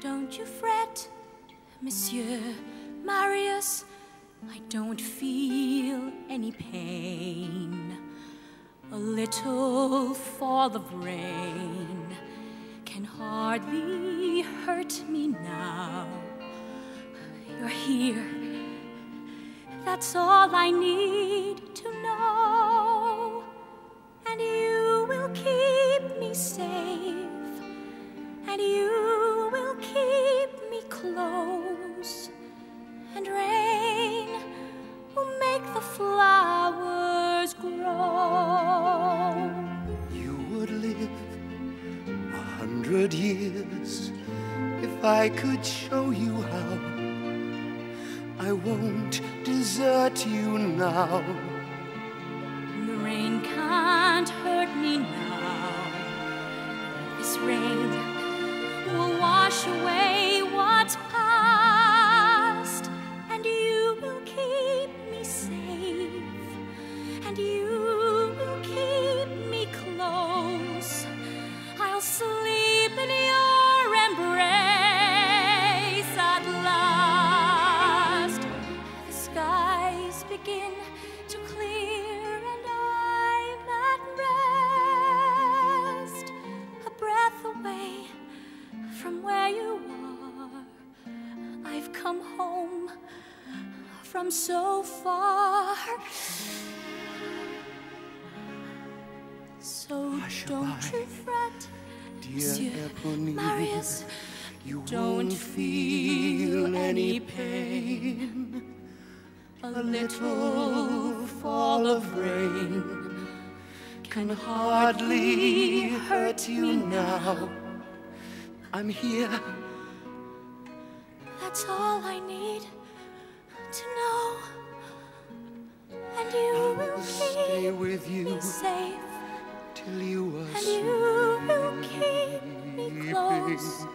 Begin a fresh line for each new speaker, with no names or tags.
Don't you fret, Monsieur Marius. I don't feel any pain. A little fall of rain can hardly hurt me now. You're here, that's all I need to know. And you will keep me safe, and you will keep me close. And rain will make the flowers grow.
You would live 100 years if I could show you how. I won't desert you now.
The rain can't hurt me now. This rain will wash away what's past. And you will keep me safe, and you will keep me close. I'll sleep in your embrace at last. The skies begin to clear, and I'm at rest, a breath away from where you are. I've come home from so far. So don't you fret, Monsieur
Eponine,
Marius.
you
Don't
won't
feel any pain. A little fall of rain can hardly hurt you now.
I'm here.
That's all I need to know. And you will
Stay
keep
with
me
you
safe,
till you are
and you will keep me close.